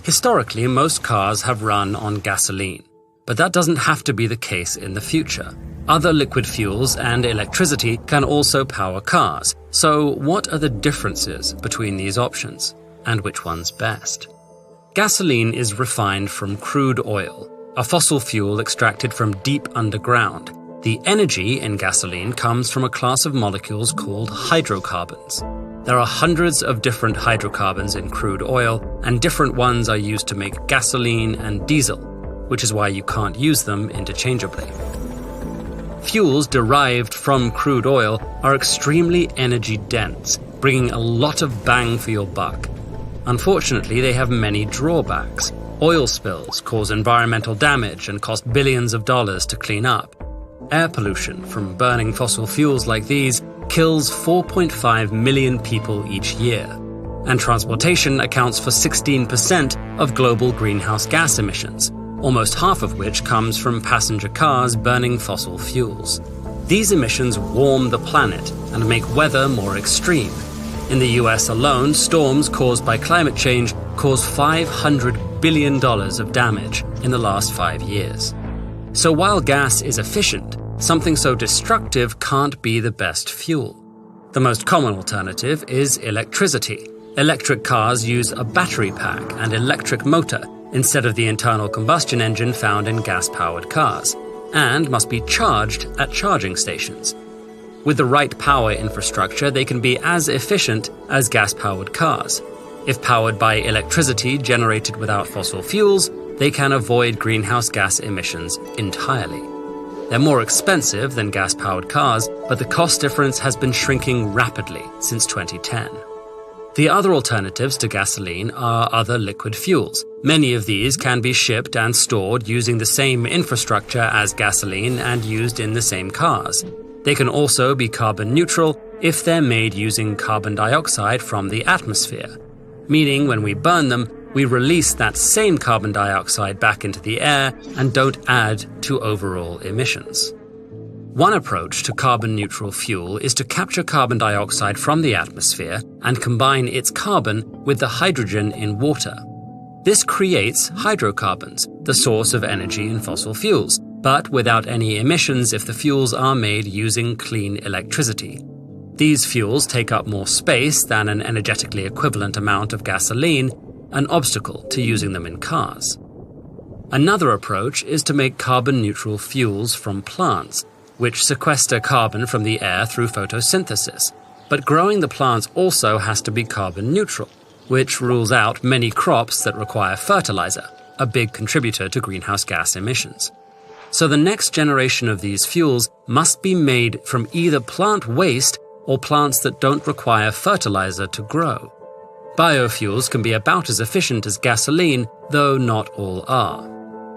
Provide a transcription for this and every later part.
Historically, most cars have run on gasoline, but that doesn't have to be the case in the future. Other liquid fuels and electricity can also power cars. So what are the differences between these options, and which one's best? Gasoline is refined from crude oil, a fossil fuel extracted from deep underground. The energy in gasoline comes from a class of molecules called hydrocarbons. There are hundreds of different hydrocarbons in crude oil, and different ones are used to make gasoline and diesel, which is why you can't use them interchangeably. Fuels derived from crude oil are extremely energy-dense, bringing a lot of bang for your buck. Unfortunately, they have many drawbacks. Oil spills cause environmental damage and cost billions of dollars to clean up. Air pollution from burning fossil fuels like these kills 4.5 million people each year. And transportation accounts for 16% of global greenhouse gas emissions, almost half of which comes from passenger cars burning fossil fuels. These emissions warm the planet and make weather more extreme. In the US alone, storms caused by climate change caused $500 billion of damage in the last 5 years. So while gas is efficient, something so destructive can't be the best fuel. The most common alternative is electricity. Electric cars use a battery pack and electric motor instead of the internal combustion engine found in gas-powered cars, and must be charged at charging stations. With the right power infrastructure, they can be as efficient as gas-powered cars. If powered by electricity generated without fossil fuels, they can avoid greenhouse gas emissions entirely. They're more expensive than gas-powered cars, but the cost difference has been shrinking rapidly since 2010. The other alternatives to gasoline are other liquid fuels. Many of these can be shipped and stored using the same infrastructure as gasoline and used in the same cars. They can also be carbon neutral if they're made using carbon dioxide from the atmosphere, meaning when we burn them, we release that same carbon dioxide back into the air and don't add to overall emissions. One approach to carbon-neutral fuel is to capture carbon dioxide from the atmosphere and combine its carbon with the hydrogen in water. This creates hydrocarbons, the source of energy in fossil fuels, but without any emissions if the fuels are made using clean electricity. These fuels take up more space than an energetically equivalent amount of gasoline, an obstacle to using them in cars. Another approach is to make carbon-neutral fuels from plants, which sequester carbon from the air through photosynthesis. But growing the plants also has to be carbon neutral, which rules out many crops that require fertilizer, a big contributor to greenhouse gas emissions. So the next generation of these fuels must be made from either plant waste or plants that don't require fertilizer to grow. Biofuels can be about as efficient as gasoline, though not all are.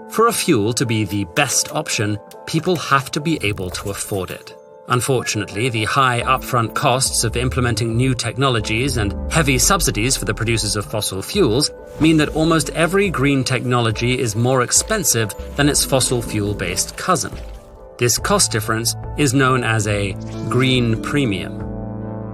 For a fuel to be the best option, people have to be able to afford it. Unfortunately, the high upfront costs of implementing new technologies and heavy subsidies for the producers of fossil fuels mean that almost every green technology is more expensive than its fossil fuel-based cousin. This cost difference is known as a green premium.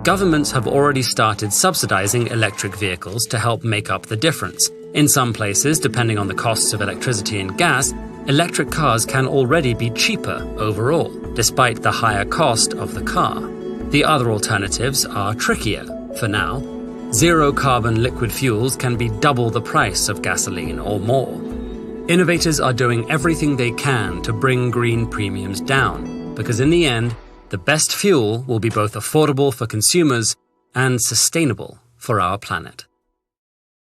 Governments have already started subsidizing electric vehicles to help make up the difference. In some places, depending on the costs of electricity and gas, electric cars can already be cheaper overall, despite the higher cost of the car. The other alternatives are trickier. For now, zero-carbon liquid fuels can be double the price of gasoline or more. Innovators are doing everything they can to bring green premiums down, because in the end, the best fuel will be both affordable for consumers and sustainable for our planet.